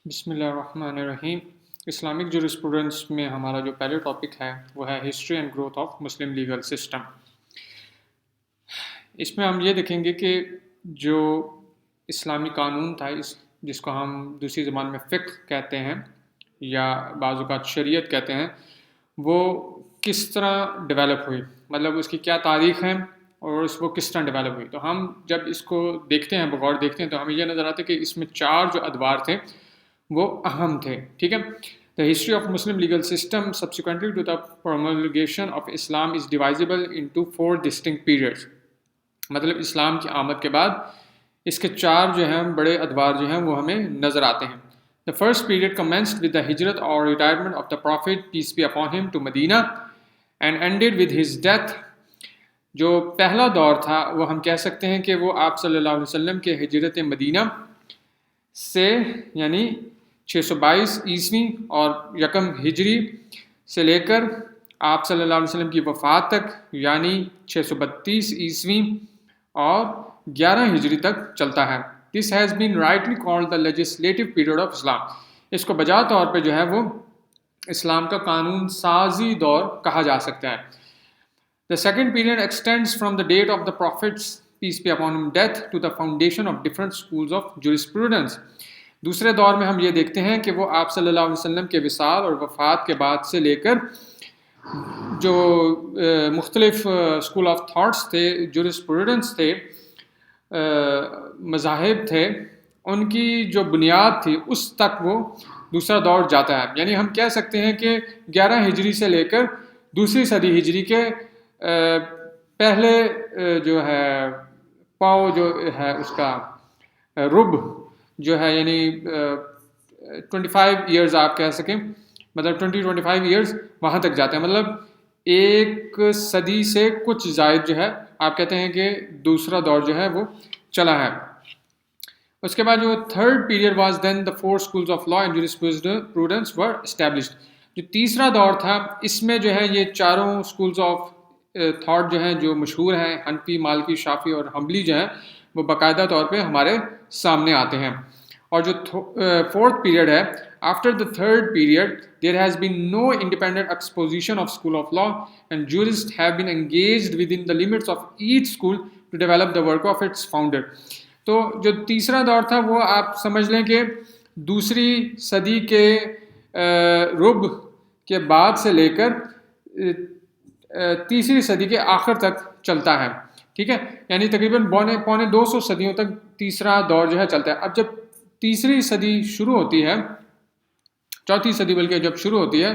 بسم اللہ الرحمن الرحیم۔ اسلامک جورسپروڈنس میں ہمارا جو پہلے ٹاپک ہے وہ ہے history and growth of Muslim legal system. اس میں ہم یہ دیکھیں گے کہ جو اسلامی قانون تھا، جس کو ہم دوسری زبان میں فقہ کہتے ہیں یا بعض اوقات شریعت کہتے ہیں، وہ کس طرح ڈیولپ ہوئی، مطلب اس کی کیا تاریخ ہے اور وہ کس طرح ڈیولپ ہوئی۔ تو ہم جب اس کو دیکھتے ہیں، بغور دیکھتے ہیں، تو ہمیں یہ نظر آتا ہے کہ اس میں 4 جو ادوار تھے وہ اہم تھے، ٹھیک ہے۔ The history of Muslim legal system subsequently to the promulgation of Islam is divisible into 4 distinct periods۔ مطلب اسلام کی آمد کے بعد اس کے 4 جو ہیں بڑے ادوار جو ہیں وہ ہمیں نظر آتے ہیں۔ The first period commenced with the hijrat or retirement of the Prophet, peace be upon him, to Medina and ended with his death۔ جو پہلا دور تھا وہ ہم کہہ سکتے ہیں کہ وہ آپ صلی اللہ علیہ وسلم کے ہجرت مدینہ سے یعنی 622 عیسوی اور 1 ہجری سے لے کر آپ صلی اللہ علیہ وسلم کی وفات تک یعنی 632 عیسوی اور 11 ہجری تک چلتا ہے۔ This has been rightly called the legislative period of Islam۔ اس کو بجا طور پہ جو ہے وہ اسلام کا قانون سازی دور کہا جا سکتا ہے۔ The second period extends from the date of the Prophet's, peace be upon him, death to the foundation of different schools of jurisprudence۔ دوسرے دور میں ہم یہ دیکھتے ہیں کہ وہ آپ صلی اللہ علیہ وسلم کے وصال اور وفات کے بعد سے لے کر جو مختلف اسکول آف تھاٹس تھے، جورسپروڈنس تھے، مذاہب تھے، ان کی جو بنیاد تھی اس تک وہ دوسرا دور جاتا ہے۔ یعنی ہم کہہ سکتے ہیں کہ 11 ہجری سے لے کر دوسری صدی ہجری کے پہلے جو ہے پاؤ جو ہے اس کا رب جو ہے یعنی 25 ایئرز آپ کہہ سکیں، مطلب 25 ایئرز وہاں تک جاتے ہیں، مطلب 1 صدی سے کچھ زائد جو ہے آپ کہتے ہیں کہ دوسرا دور جو ہے وہ چلا ہے۔ اس کے بعد جو third period was then the 4 schools of law and jurisprudence were established۔ جو تیسرا دور تھا اس میں جو ہے یہ چاروں schools of thought جو ہیں جو مشہور ہیں، حنفی، مالکی، شافعی اور حنبلی جو ہیں، وہ باقاعدہ طور پہ ہمارے سامنے آتے ہیں۔ اور جو 4th پیریڈ ہے، after the 3rd period there has been no independent exposition of school of law and jurists have been engaged within the limits of each school to develop the work of its founder۔ تو جو تیسرا دور تھا وہ آپ سمجھ لیں کہ دوسری صدی کے رب کے بعد سے لے کر تیسری صدی کے آخر تک چلتا ہے، ٹھیک ہے، یعنی تقریباً پونے 200 صدیوں تک تیسرا دور جو ہے چلتا ہے۔ اب جب تیسری صدی شروع ہوتی ہے، چوتھی صدی بلکہ جب شروع ہوتی ہے،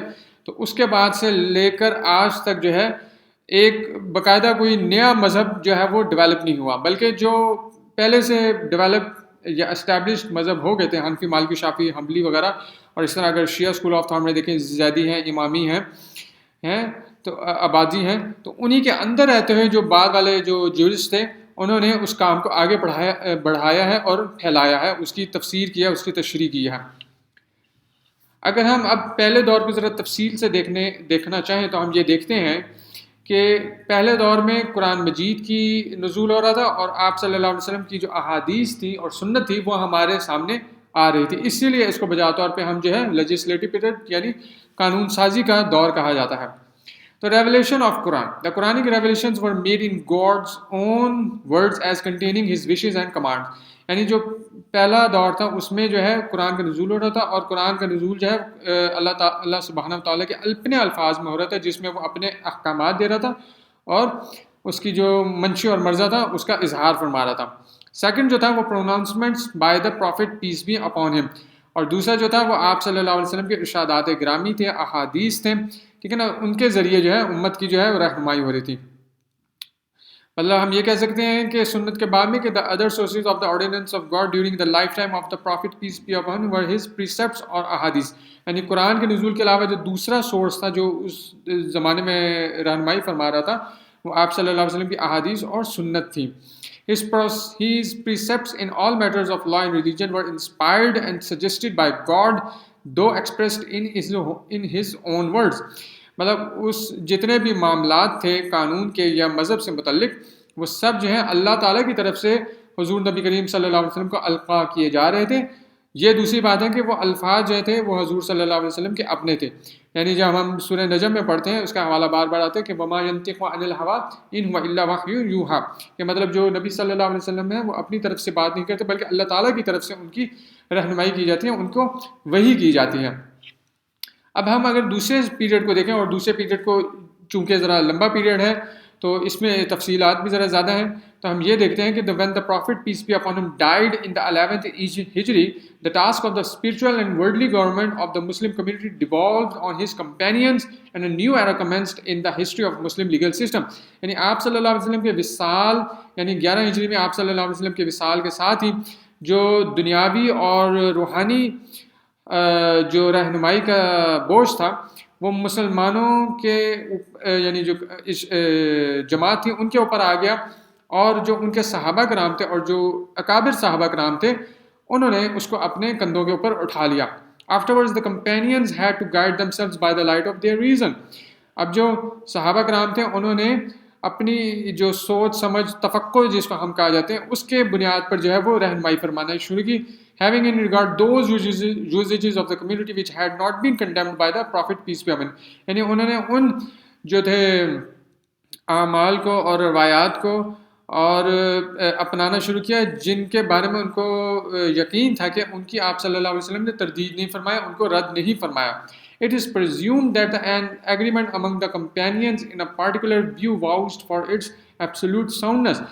تو اس کے بعد سے لے کر آج تک جو ہے ایک باقاعدہ کوئی نیا مذہب جو ہے وہ ڈیولپ نہیں ہوا، بلکہ جو پہلے سے ڈیولپ یا اسٹیبلشڈ مذہب ہو گئے تھے، حنفی، مالکی، شافعی، حنبلی وغیرہ، اور اس طرح اگر شیعہ اسکول آف تھاٹ میں دیکھیں، زیدی ہیں، امامی ہیں تو عبادی ہیں، تو انہی کے اندر رہتے ہوئے جو بعد والے جو جورسٹ تھے انہوں نے اس کام کو آگے بڑھایا ہے اور پھیلایا ہے، اس کی تفسیر کیا، اس کی تشریح کی ہے۔ اگر ہم اب پہلے دور کو ذرا تفصیل سے دیکھنا چاہیں تو ہم یہ دیکھتے ہیں کہ پہلے دور میں قرآن مجید کی نزول ہو رہا تھا اور آپ صلی اللہ علیہ وسلم کی جو احادیث تھی اور سنت تھی وہ ہمارے سامنے آ رہی تھی، اسی لیے اس کو بجا طور پہ ہم جو ہے لیجسلیٹو پیریڈ یعنی قانون سازی کا دور کہا جاتا ہے۔ تو revelation of Quran, the Quranic revelations were made in God's own words as containing his wishes and commands۔ یعنی جو پہلا دور تھا اس میں جو ہے قرآن کا نزول ہو رہا تھا، اور قرآن کا نزول جو ہے اللہ سبحانہ تعالیٰ کے اپنے الفاظ میں ہو رہا تھا، جس میں وہ اپنے احکامات دے رہا تھا اور اس کی جو منشی اور مرضی تھا اس کا اظہار فرما رہا تھا۔ سیکنڈ جو تھا وہ pronouncements by the prophet, peace be upon him, اور دوسرا جو تھا وہ آپ صلی اللہ علیہ وسلم کے ارشادات گرامی تھے، احادیث تھے، ٹھیک ہے نا، ان کے ذریعے جو ہے امت کی جو ہے رہنمائی ہو رہی تھی۔ مطلب ہم یہ کہہ سکتے ہیں کہ سنت کے بعد میں کہ the other sources of the ordinance of God during the lifetime of the prophet, peace be upon him, were his precepts اور احادیث، یعنی قرآن کے نزول کے علاوہ جو دوسرا سورس تھا جو اس زمانے میں رہنمائی فرما رہا تھا وہ آپ صلی اللہ علیہ وسلم کی احادیث اور سنت تھی۔ His precepts in all matters of law and religion were inspired and suggested by God, though expressed in his own words۔ مطلب اس جتنے بھی معاملات تھے قانون کے یا مذہب سے متعلق وہ سب جو ہیں اللہ تعالیٰ کی طرف سے حضور نبی کریم صلی اللہ علیہ وسلم کو القاء کیے جا رہے تھے، یہ دوسری بات ہے کہ وہ الفاظ جو تھے وہ حضور صلی اللہ علیہ وسلم کے اپنے تھے. یعنی جب ہم سورہ نجم میں پڑھتے ہیں اس کا حوالہ بار بار آتا ہے کہ وما ينطق عن الهوى ان هو الا وحی یوحى، کہ مطلب جو نبی صلی اللہ علیہ وسلم ہے وہ اپنی طرف سے بات نہیں کرتے بلکہ اللہ تعالیٰ کی طرف سے ان کی رہنمائی کی جاتی ہے، ان کو وحی کی جاتی ہے. اب ہم اگر دوسرے پیریڈ کو دیکھیں، اور دوسرے پیریڈ کو چونکہ ذرا لمبا پیریڈ ہے تو اس میں تفصیلات بھی ذرا زیادہ ہیں، تو ہم یہ دیکھتے ہیں کہ when the prophet peace be upon him died in the 11th Hijri, the task of the spiritual and worldly government of the Muslim community devolved on his companions and a new era commenced in the history of Muslim legal system. یعنی آپ صلی اللہ علیہ وسلم کے وصال، یعنی 11 ہجری میں آپ صلی اللہ علیہ وسلم کے وصال کے ساتھ ہی جو دنیاوی اور روحانی جو رہنمائی کا بوجھ تھا وہ مسلمانوں کے یعنی جو جماعت تھی ان کے اوپر آ گیا، اور جو ان کے صحابہ کرام تھے اور جو اکابر صحابہ کرام تھے انہوں نے اس کو اپنے کندھوں کے اوپر اٹھا لیا. Afterwards the companions had to guide themselves by the light of their reason. اب جو صحابہ کرام تھے انہوں نے اپنی جو سوچ سمجھ تفکر جس کو ہم کہا جاتے ہیں اس کے بنیاد پر جو ہے وہ رہنمائی فرمانا شروع کی. Having in regard those usages of the community which had not been condemned by the Prophet peace be upon him. یعنی انہوں نے ان جو تھے اعمال کو اور روایات کو اور اپنانا شروع کیا جن کے بارے میں ان کو یقین تھا کہ ان کی آپ صلی اللہ علیہ وسلم نے تردید نہیں فرمایا، ان کو رد نہیں فرمایا. It is presumed that an agreement among the companions in a particular view vouched for its absolute soundness.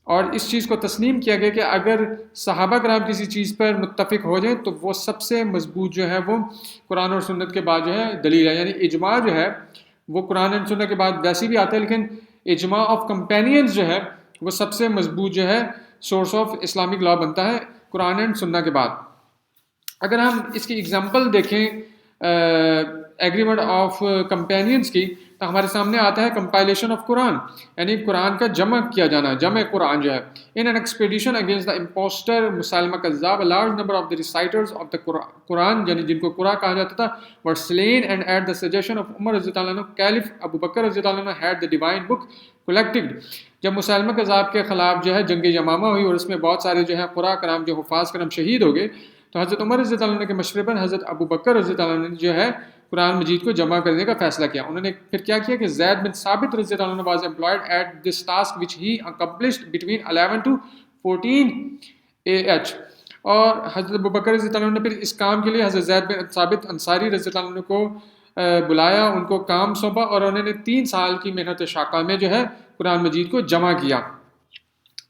اور اس چیز کو تسلیم کیا گیا کہ اگر صحابہ کرام کسی چیز پر متفق ہو جائیں تو وہ سب سے مضبوط جو ہے وہ قرآن اور سنت کے بعد جو ہے دلیل ہے. یعنی اجماع جو ہے وہ قرآن اور سنت کے بعد ویسے بھی آتا ہے، لیکن اجماع آف کمپینینز جو ہے وہ سب سے مضبوط جو ہے سورس آف اسلامک لا بنتا ہے قرآن اینڈ سنہ کے بعد. اگر ہم اس کی اگزامپل دیکھیں ایگریمنٹ آف کمپینینز کی تو ہمارے سامنے آتا ہے کمپائلیشن آف قرآن، یعنی قرآن کا جمع کیا جانا، جمع قرآن جو ہے. In an expedition against the impostor Musaylimah کذاب a large number of the reciters of the Quran یعنی جن کو قرآن کہا جاتا تھا were slain and at the suggestion of عمر رضی اللہ عنہ کیلف ابو بکر رضی اللہ عنہ had the divine book collected. جب مسالمہ کذاب کے خلاف جو ہے جنگ یمامہ ہوئی اور اس میں بہت سارے جو ہے قراء کرام جو حفاظ کرام شہید ہو گئے تو حضرت عمر رضی اللہ عنہ کے مشورے پر حضرت ابو بکر رضی اللہ عنہ نے جو ہے قرآن مجید کو جمع کرنے کا فیصلہ کیا. انہوں نے پھر کیا کیا کہ زید بن ثابت رضی اللہ عنہ was employed at this task which he accomplished between 11 to 14 AH. اور حضرت ابو بکر رضی اللہ عنہ نے پھر اس کام کے لیے حضرت زید بن ثابت انصاری رضی اللہ عنہ کو بلایا، ان کو کام سونپا اور انہوں نے 3 سال کی محنت شاقہ میں جو ہے قرآن مجید کو جمع کیا.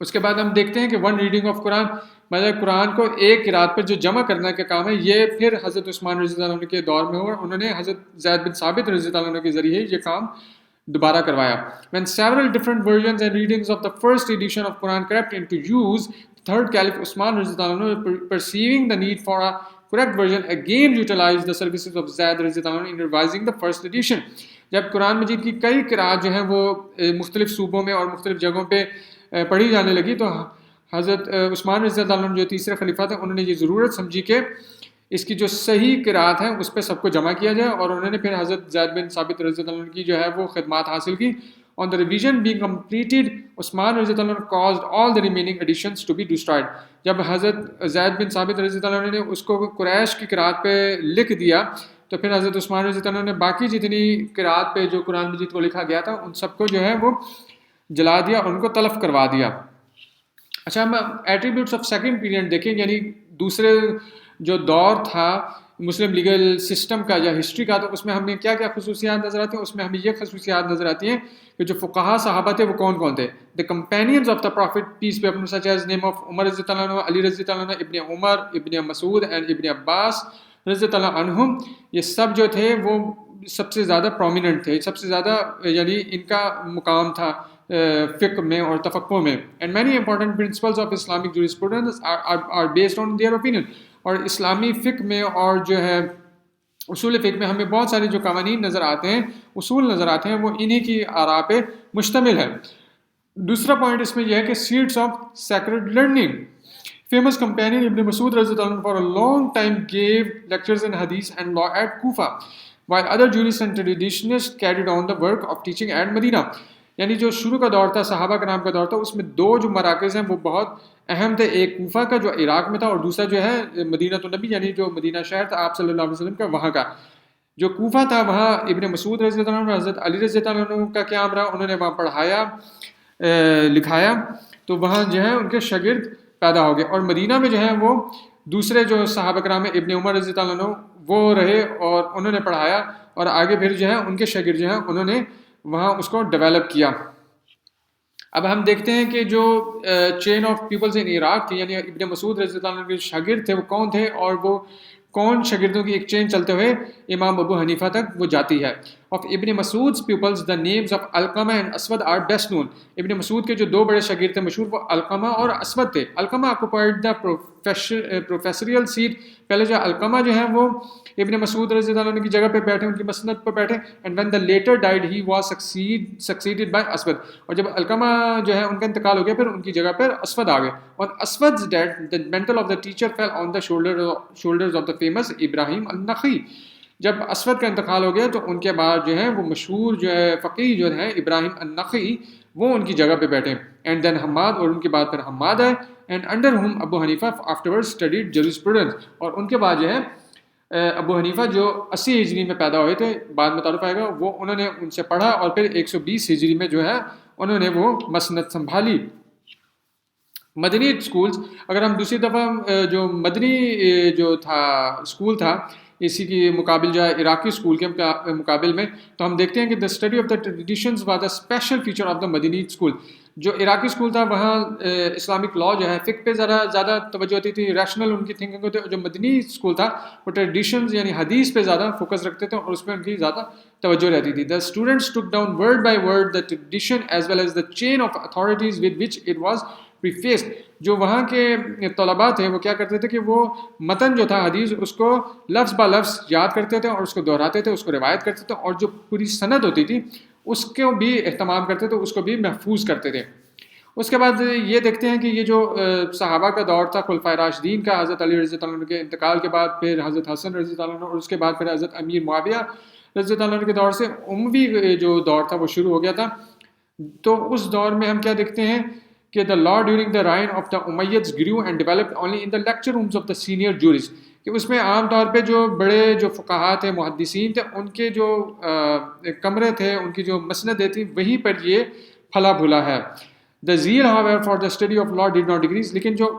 اس کے بعد ہم دیکھتے ہیں کہ ون ریڈنگ آف قرآن مطلب قرآن کو ایک قرات پر جو جمع کرنے کا کام ہے یہ پھر حضرت عثمان رضی اللہ عنہ کے دور میں ہوا. انہوں نے حضرت زید بن ثابت رضی اللہ عنہ کے ذریعے یہ کام دوبارہ کروایا. When several different versions and readings of the first edition of Quran crept into use, the third Caliph Usman رضی اللہ عنہ perceiving the need for a correct version again utilized the services of Zayd رضی اللہ عنہ in revising the first edition. جب قرآن مجید کی کئی قرات جو ہیں وہ مختلف صوبوں میں اور مختلف جگہوں پہ پڑھی جانے لگی تو حضرت عثمان رضی اللہ عنہ جو تیسرے خلیفہ تھے انہوں نے یہ ضرورت سمجھی کہ اس کی جو صحیح قرات ہیں اس پہ سب کو جمع کیا جائے، اور انہوں نے پھر حضرت زید بن ثابت رضی اللہ عنہ کی جو ہے وہ خدمات حاصل کی. On the revision being completed, Usman رضی اللہ عنہ caused all the remaining editions to be destroyed. جب حضرت زید بن ثابت رضی اللہ عنہ نے اس کو قریش کی قرات پہ لکھ دیا تو پھر حضرت عثمان رضی اللہ عنہ نے باقی جتنی قرات پہ جو قرآن مجید کو لکھا گیا تھا ان سب کو جو ہے وہ جلا دیا اور ان کو تلف کروا دیا. اچھا ہم ایٹریبیوٹس آف سیکنڈ پیریڈ دیکھیں، یعنی دوسرے جو دور تھا مسلم لیگل سسٹم کا یا ہسٹری کا، تو اس میں ہمیں کیا کیا خصوصیات نظر آتی ہیں؟ اس میں ہمیں یہ خصوصیات نظر آتی ہیں کہ جو فقہا صحابہ تھے وہ کون کون تھے. The companions of the prophet peace be upon such as name of عمر رضی اللہ عنہ، علی رضی اللہ عنہ، ابن عمر، ابن مسعود اینڈ ابن عباس رضی اللہ عنہم، یہ سب جو تھے وہ سب سے زیادہ پرومیننٹ تھے، سب سے زیادہ یعنی ان کا مقام تھا فقہ میں اور تفقہ میں. And many important principles of Islamic jurisprudence are based on their opinion. اور اسلامی فقہ میں اور جو ہے اصول فقہ میں ہمیں بہت سارے جو قوانین نظر آتے ہیں، اصول نظر آتے ہیں، وہ انہی کی آراء پہ مشتمل ہے. دوسرا پوائنٹ اس میں یہ ہے کہ seeds of sacred learning. Famous companion Ibn Masud رضی اللہ عنہ for a long time gave lectures in hadith and law at Kufa, while other jurists and traditionists carried on the work of teaching at Medina. یعنی جو شروع کا دور تھا صحابہ کرام کا دور تھا، اس میں دو جو مراکز ہیں وہ بہت اہم تھے، ایک کوفہ کا جو عراق میں تھا، اور دوسرا جو ہے مدینہ النبی یعنی جو مدینہ شہر تھا آپ صلی اللہ علیہ وسلم کا وہاں کا. جو کوفہ تھا وہاں ابن مسعود رضی اللہ عنہ، حضرت علی رضی اللہ عنہ کا قیام رہا، انہوں نے وہاں پڑھایا لکھایا، تو وہاں جو ہے ان کے شاگرد پیدا ہو گئے. اور مدینہ میں جو ہے وہ دوسرے جو صحابہ کرام ہیں ابن عمر رضی اللہ عنہ وہ رہے اور انہوں نے پڑھایا، اور آگے پھر جو ہے ان کے شاگرد جو ہیں انہوں نے وہاں اس کو ڈیولپ کیا. اب ہم دیکھتے ہیں کہ جو چین آف پیپلز ان عراق تھی، یعنی ابن مسعود رضی اللہ عنہ کے شاگرد تھے وہ کون تھے، اور وہ کون شاگردوں کی ایک چین چلتے ہوئے امام ابو حنیفہ تک وہ جاتی ہے. آف ابن مسعود's pupils the names of Alqama and اسود are best known. ابن مسعود کے جو دو بڑے شاگرد تھے مشہور وہ علقمہ اور اسود تھے. علقمہ occupied the professorial seat. پہلے جو علقمہ جو ہیں وہ ابن مسعود رضی اللہ عنہ کی جگہ پہ بیٹھے، ان کی مسند پر بیٹھے، and when the later died he was succeeded by اسود. اور جب علقمہ جو ہے ان کا انتقال ہو گیا پھر ان کی جگہ پر اسود آ گئے. On Aswad's death the mantle of the teacher fell on the shoulders of the famous ابراہیم النخعی. جب اسود کا انتقال ہو گیا تو ان کے بعد جو ہے وہ مشہور جو ہے فقیہ جو ہے ابراہیم النخعی وہ ان کی جگہ پہ بیٹھے. اینڈ دین حماد، اور ان کے بعد پھر حماد آئے. اینڈ انڈر ہم ابو حنیفہ آفٹرورڈ اسٹڈیڈ جوریسپروڈنس. اور ان کے بعد جو ہے ابو حنیفہ جو 80 ہجری میں پیدا ہوئے تھے، بعد میں تعارف آئے گا، وہ انہوں نے ان سے پڑھا اور پھر 120 ہجری میں جو ہے انہوں نے وہ مسند سنبھالی. مدنی اسکولز، اگر ہم دوسری دفعہ جو مدنی جو تھا اسکول تھا اسی کی مقابل جو ہے عراقی اسکول کے مقابل میں، تو ہم دیکھتے ہیں کہ the study of the traditions was the special feature of the Madani school. جو عراقی اسکول تھا وہاں اسلامک لا جو ہے فقہ پہ ذرا زیادہ توجہ ہوتی تھی، ریشنل ان کی تھنکنگ ہوتی. جو مدنی اسکول تھا وہ ٹریڈیشنز یعنی حدیث پہ زیادہ فوکس رکھتے تھے اور اس پہ ان کی زیادہ توجہ رہتی تھی. The students took down word by word the tradition as well as the chain of authorities with which it was prefaced. جو وہاں کے طلباء تھے وہ کیا کرتے تھے کہ وہ متن جو تھا حدیث اس کو لفظ با لفظ یاد کرتے تھے اور اس کو دہراتے تھے، اس کو روایت کرتے تھے، اور جو پوری سند ہوتی تھی اس کو بھی اہتمام کرتے تھے، اس کو بھی محفوظ کرتے تھے. اس کے بعد یہ دیکھتے ہیں کہ یہ جو صحابہ کا دور تھا خلفائے راشدین کا، حضرت علی رضی اللہ عنہ کے انتقال کے بعد پھر حضرت حسن رضی اللہ عنہ، اور اس کے بعد پھر حضرت امیر معاویہ رضی اللہ عنہ کے دور سے اموی جو دور تھا وہ شروع ہو گیا تھا. تو اس دور میں ہم کیا دیکھتے ہیں کہ the law during the reign of the Umayyads grew and developed only in the lecture rooms of the senior jurists. کہ اس میں عام طور پہ جو بڑے جو فقہاء تھے، محدثین تھے، ان کے جو کمرے تھے، ان کی جو مسندیں تھیں، وہیں پر یہ پھلا پھولا ہے. The zeal however for the study of law did not decrease. لیکن جو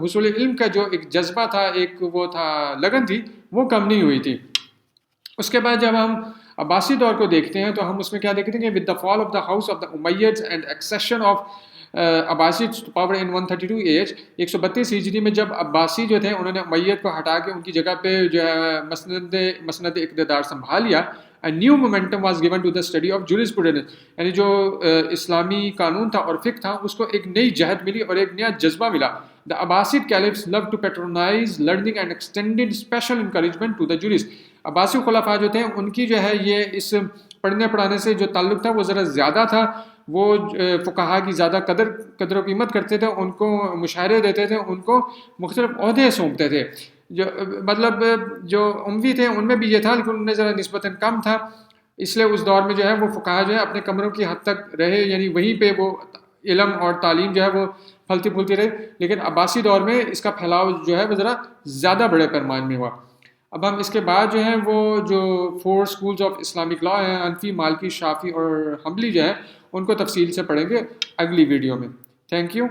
حصول علم کا جو ایک جذبہ تھا، ایک وہ تھا لگن تھی، وہ کم نہیں ہوئی تھی. اس کے بعد جب ہم عباسی دور کو دیکھتے ہیں تو ہم اس میں کیا دیکھتے ہیں کہ with the fall of the house of the Umayyads and accession of Abbasid power in 132 AH 132 ہجری میں جب عباسی جو تھے انہوں نے امیت کو ہٹا کے ان کی جگہ پہ جو ہے مسند اقتدار سنبھال لیا. A new momentum was given to the study of jurisprudence. یعنی جو اسلامی قانون تھا اور فقہ تھا اس کو ایک نئی جہت ملی اور ایک نیا جذبہ ملا. The Abbasid caliphs loved to patronize learning and extended special encouragement to the jurists. Abbasi خلفاء جو تھے ان کی جو ہے یہ اس پڑھنے پڑھانے سے جو تعلق تھا وہ ذرا زیادہ تھا. وہ فقہاء کی زیادہ قدر و قیمت کرتے تھے، ان کو مشاہرے دیتے تھے، ان کو مختلف عہدے سونپتے تھے. جو مطلب جو اموی تھے ان میں بھی یہ تھا لیکن ان میں ذرا نسبتاً کم تھا. اس لیے اس دور میں جو ہے وہ فقہاء جو ہے اپنے کمروں کی حد تک رہے، یعنی وہیں پہ وہ علم اور تعلیم جو ہے وہ پھلتی پھولتی رہے. لیکن عباسی دور میں اس کا پھیلاؤ جو ہے وہ ذرا زیادہ بڑے پیمانے میں ہوا. اب ہم اس کے بعد جو ہیں وہ جو 4 schools آف اسلامک لا ہیں، حنفی، مالکی، شافعی اور حنبلی جو ہے ان کو تفصیل سے پڑھیں گے اگلی ویڈیو میں. Thank you.